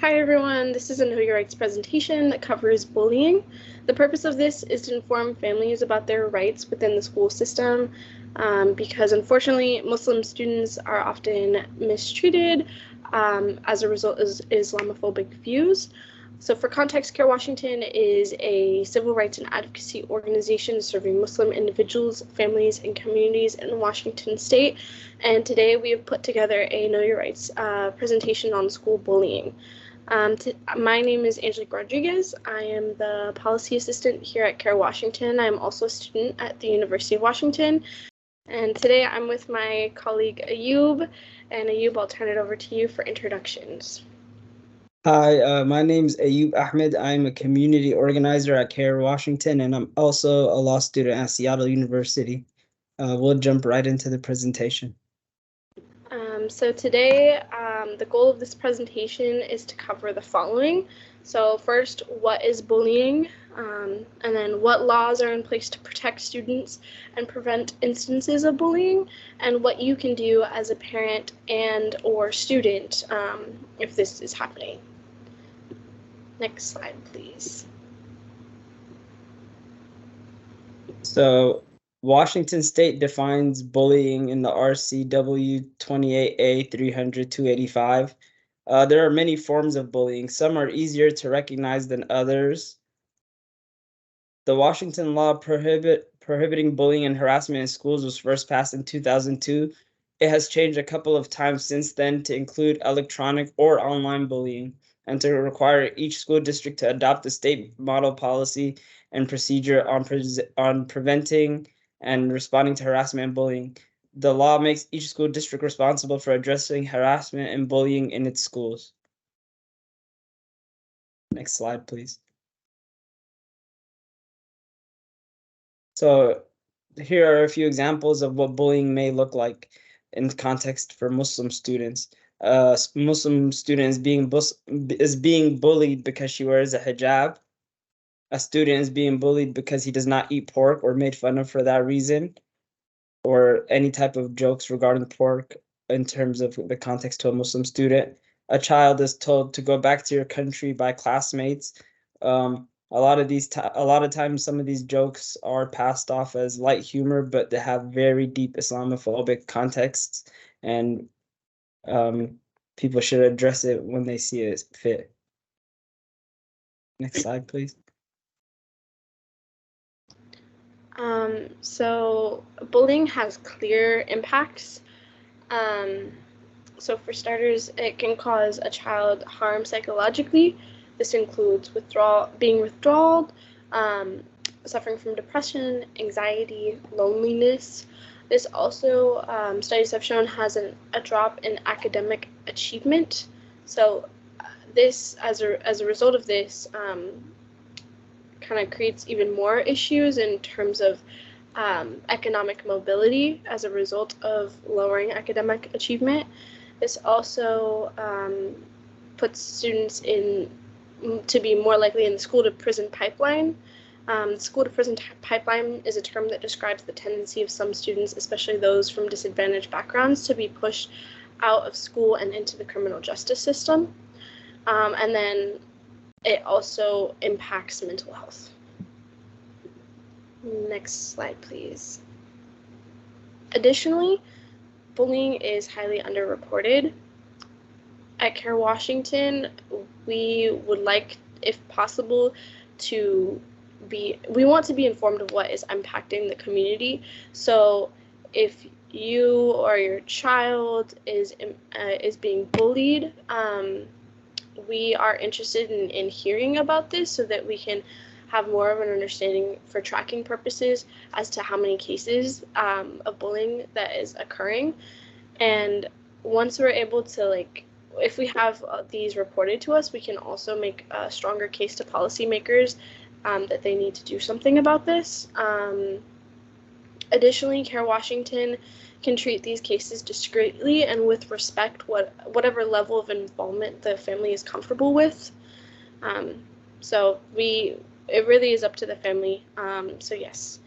Hi everyone, this is a Know Your Rights presentation that covers bullying. The purpose of this is to inform families about their rights within the school system because unfortunately Muslim students are often mistreated as a result of Islamophobic views. So for context, CARE Washington is a civil rights and advocacy organization serving Muslim individuals, families, and communities in Washington state. And today we have put together a Know Your Rights presentation on school bullying. My name is Angelique Rodriguez. I am the policy assistant here at CARE Washington. I'm also a student at the University of Washington. And today I'm with my colleague Ayoub. And Ayoub, I'll turn it over to you for introductions. Hi, my name is Ayoub Ahmed. I'm a community organizer at CARE Washington, and I'm also a law student at Seattle University. We'll jump right into the presentation. So today, the goal of this presentation is to cover the following. So first, what is bullying? And then what laws are in place to protect students and prevent instances of bullying, and what you can do as a parent and or student if this is happening. Next slide, please. So Washington State defines bullying in the RCW 28A 300-285. There are many forms of bullying. Some are easier to recognize than others. The Washington law prohibiting bullying and harassment in schools was first passed in 2002. It has changed a couple of times since then to include electronic or online bullying and to require each school district to adopt a state model policy and procedure on preventing and responding to harassment and bullying. The law makes each school district responsible for addressing harassment and bullying in its schools. Next slide, please. So here are a few examples of what bullying may look like in context for Muslim students. Muslim student is being bullied because she wears a hijab. A student is being bullied because he does not eat pork or made fun of for that reason, or any type of jokes regarding pork in terms of the context to a Muslim student. A child is told to go back to your country by classmates. A lot of times, some of these jokes are passed off as light humor, but they have very deep Islamophobic contexts, and people should address it when they see it fit. Next slide, please. So bullying has clear impacts. So for starters, it can cause a child harm psychologically. This includes being withdrawn, suffering from depression, anxiety, loneliness. This also, studies have shown, has a drop in academic achievement. So this, as a result of this, kind of creates even more issues in terms of economic mobility as a result of lowering academic achievement. This also puts students to be more likely in the school-to-prison pipeline. School-to-prison pipeline is a term that describes the tendency of some students, especially those from disadvantaged backgrounds, to be pushed out of school and into the criminal justice system. And then it also impacts mental health. Next slide, please. Additionally, bullying is highly underreported. At CARE Washington, we would like, if possible, we want to be informed of what is impacting the community. So if you or your child is being bullied, we are interested in hearing about this so that we can have more of an understanding for tracking purposes as to how many cases of bullying that is occurring. And once we're able to, if we have these reported to us, we can also make a stronger case to policymakers that they need to do something about this. Additionally, CARE Washington can treat these cases discreetly and with respect, whatever level of involvement the family is comfortable with. So it really is up to the family. So yes.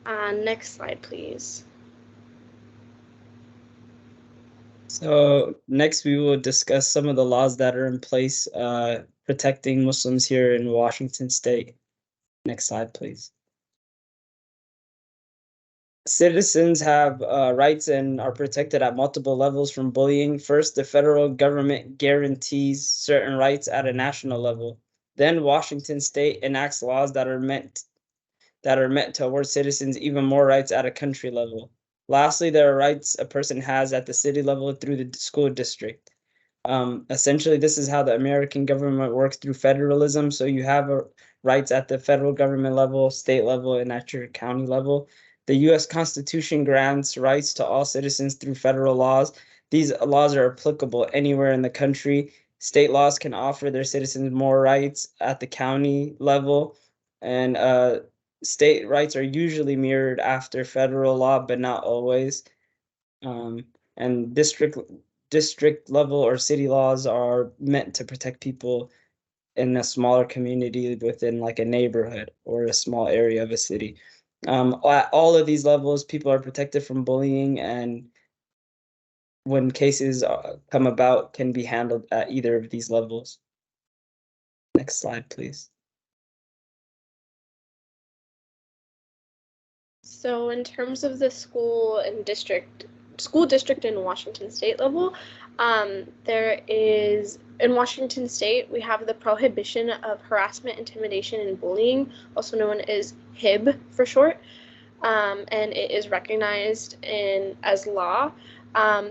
Next slide, please. So next we will discuss some of the laws that are in place protecting Muslims here in Washington State. Next slide, please. Citizens have rights and are protected at multiple levels from bullying. First, the federal government guarantees certain rights at a national level. Then Washington State enacts laws that are meant to award citizens even more rights at a country level. Lastly, there are rights a person has at the city level through the school district. Essentially, this is how the American government works through federalism. So you have rights at the federal government level, state level, and at your county level. The U.S. Constitution grants rights to all citizens through federal laws. These laws are applicable anywhere in the country. State laws can offer their citizens more rights at the county level, and state rights are usually mirrored after federal law, but not always. And district level or city laws are meant to protect people in a smaller community within like a neighborhood or a small area of a city. At all of these levels, people are protected from bullying, and when cases come about, can be handled at either of these levels. Next slide, please. So in terms of the school district in Washington State level, there is, in Washington State, we have the prohibition of harassment, intimidation, and bullying, also known as HIB for short, and it is recognized as law.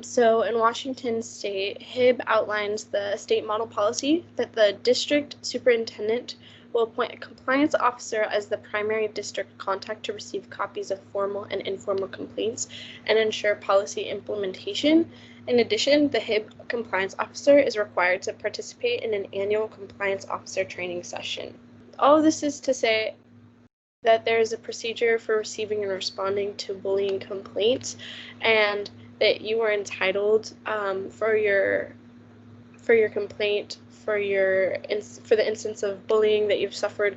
So in Washington State, HIB outlines the state model policy that the district superintendent will appoint a compliance officer as the primary district contact to receive copies of formal and informal complaints and ensure policy implementation. In addition, the HIB compliance officer is required to participate in an annual compliance officer training session. All of this is to say that there is a procedure for receiving and responding to bullying complaints, and that you are entitled for your complaint, for the instance of bullying that you've suffered,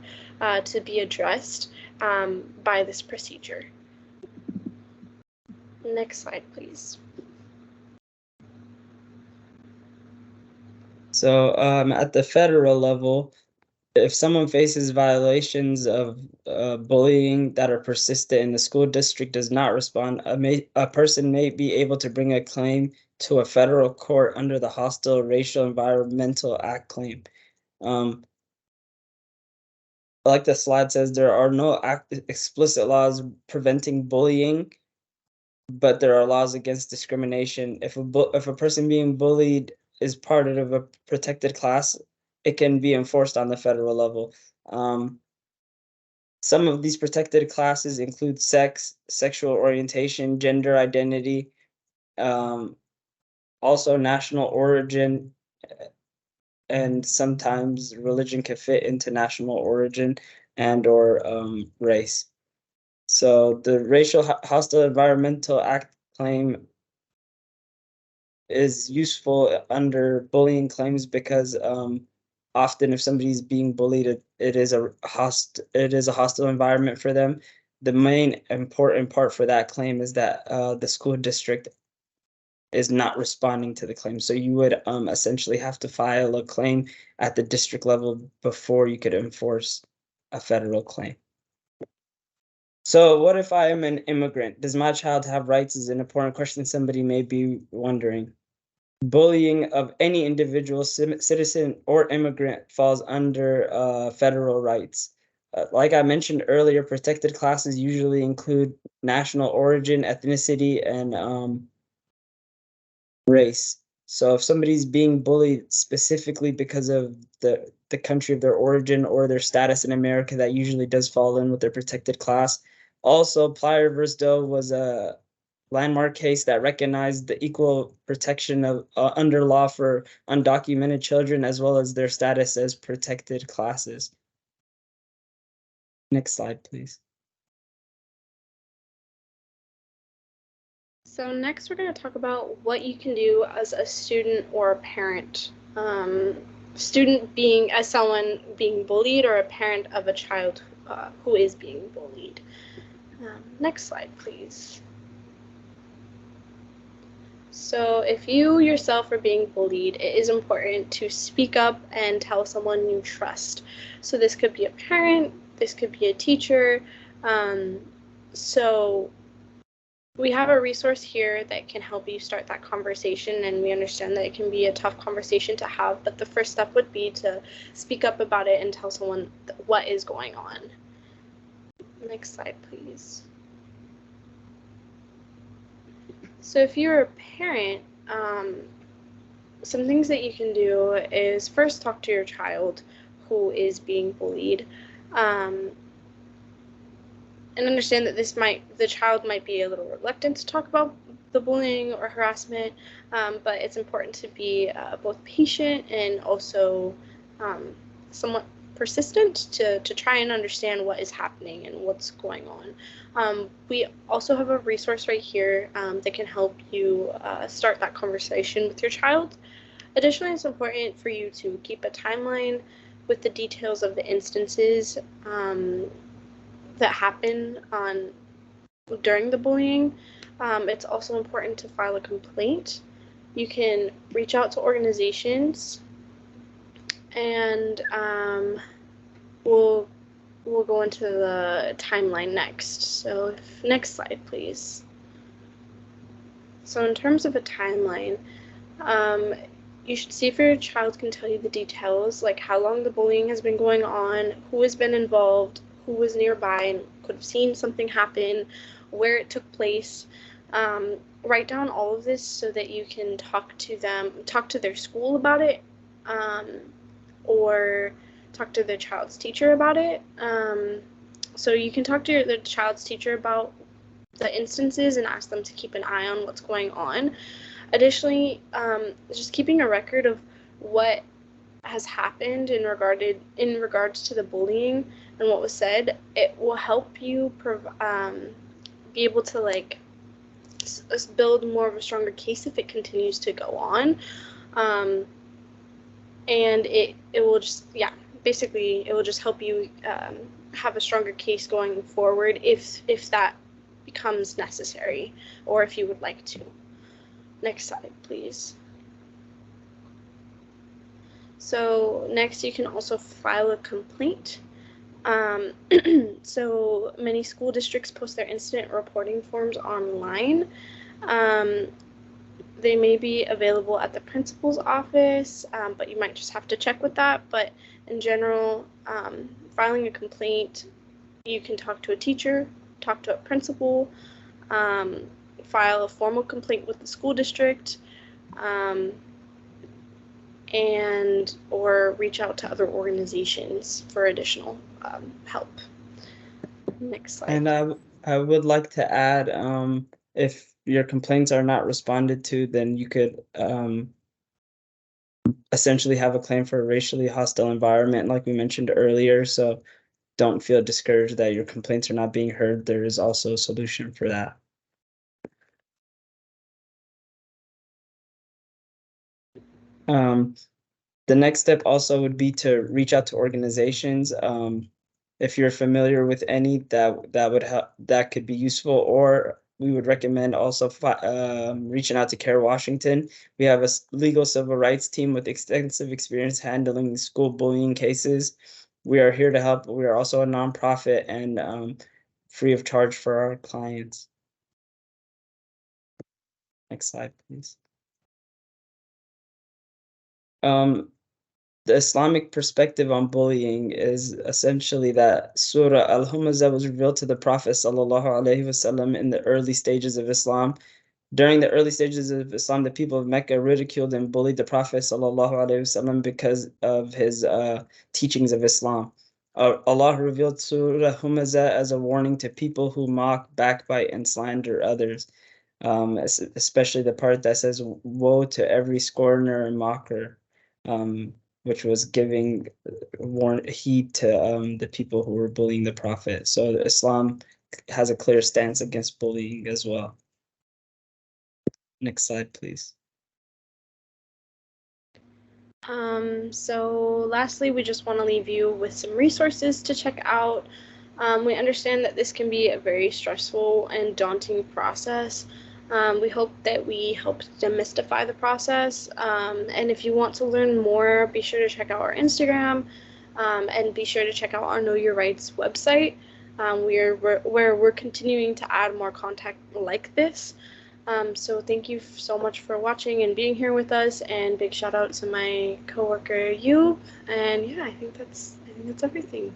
to be addressed by this procedure. Next slide, please. So at the federal level, if someone faces violations of bullying that are persistent and the school district does not respond, a person may be able to bring a claim to a federal court under the Hostile Racial Environmental Act claim. Like the slide says, there are no explicit laws preventing bullying, but there are laws against discrimination. If a person being bullied is part of a protected class, it can be enforced on the federal level. Some of these protected classes include sex, sexual orientation, gender identity, also national origin, and sometimes religion can fit into national origin and or race. So the Racial Hostile Environmental Act claim is useful under bullying claims because often if somebody's being bullied, it is a hostile environment for them. The main important part for that claim is that the school district is not responding to the claim. So you would essentially have to file a claim at the district level before you could enforce a federal claim. So what if I am an immigrant? Does my child have rights is an important question somebody may be wondering. Bullying of any individual, citizen, or immigrant falls under federal rights. Like I mentioned earlier, protected classes usually include national origin, ethnicity, and race. So if somebody's being bullied specifically because of the country of their origin or their status in America, that usually does fall in with their protected class. Also, Plyer versus Doe was a landmark case that recognized the equal protection of under law for undocumented children as well as their status as protected classes. Next slide, please. So next we're going to talk about what you can do as a student or a parent. Student being as someone being bullied, or a parent of a child who is being bullied. Next slide, please. So if you yourself are being bullied, it is important to speak up and tell someone you trust. So this could be a parent, this could be a teacher. So we have a resource here that can help you start that conversation, and we understand that it can be a tough conversation to have, but the first step would be to speak up about it and tell someone what is going on. Next slide, please. So if you're a parent, some things that you can do is first talk to your child who is being bullied, and understand that the child might be a little reluctant to talk about the bullying or harassment, but it's important to be both patient and also somewhat persistent to try and understand what is happening and what's going on. We also have a resource right here that can help you start that conversation with your child. Additionally, it's important for you to keep a timeline with the details of the instances that happen during the bullying. It's also important to file a complaint. You can reach out to organizations, and we'll go into the timeline next. So next slide, please. So in terms of a timeline, you should see if your child can tell you the details, like how long the bullying has been going on, who has been involved, who was nearby and could have seen something happen, where it took place. Write down all of this so that you can talk to their school about it, or talk to their child's teacher about it. So you can talk to the child's teacher about the instances and ask them to keep an eye on what's going on. Additionally, just keeping a record of what has happened in regards to the bullying and what was said, it will help you be able to build more of a stronger case if it continues to go on. And it will just, basically it will just help you have a stronger case going forward if that becomes necessary, or if you would like to. Next slide, please. So next, you can also file a complaint. So many school districts post their incident reporting forms online. They may be available at the principal's office, but you might just have to check with that. But in general, filing a complaint, you can talk to a teacher, talk to a principal, file a formal complaint with the school district, and or reach out to other organizations for additional help. Next slide. And I would like to add, if your complaints are not responded to, then you could essentially have a claim for a racially hostile environment, like we mentioned earlier. So don't feel discouraged that your complaints are not being heard. There is also a solution for that. The next step also would be to reach out to organizations. If you're familiar with any that could be useful, or we would recommend also reaching out to CARE Washington. We have a legal civil rights team with extensive experience handling school bullying cases. We are here to help. We are also a nonprofit and free of charge for our clients. Next slide, please. The Islamic perspective on bullying is essentially that Surah Al-Humazah was revealed to the Prophet ﷺ in the early stages of Islam. During the early stages of Islam, the people of Mecca ridiculed and bullied the Prophet ﷺ because of his teachings of Islam. Allah revealed Surah Humazah as a warning to people who mock, backbite, and slander others, especially the part that says, "Woe to every scorner and mocker," which was giving heed to the people who were bullying the Prophet. So Islam has a clear stance against bullying as well. Next slide, please. So lastly, we just want to leave you with some resources to check out. We understand that this can be a very stressful and daunting process. We hope that we helped demystify the process. And if you want to learn more, be sure to check out our Instagram, and be sure to check out our Know Your Rights website, where we're continuing to add more content like this. So thank you so much for watching and being here with us, and big shout out to my coworker Ayoub. And yeah, I think that's everything.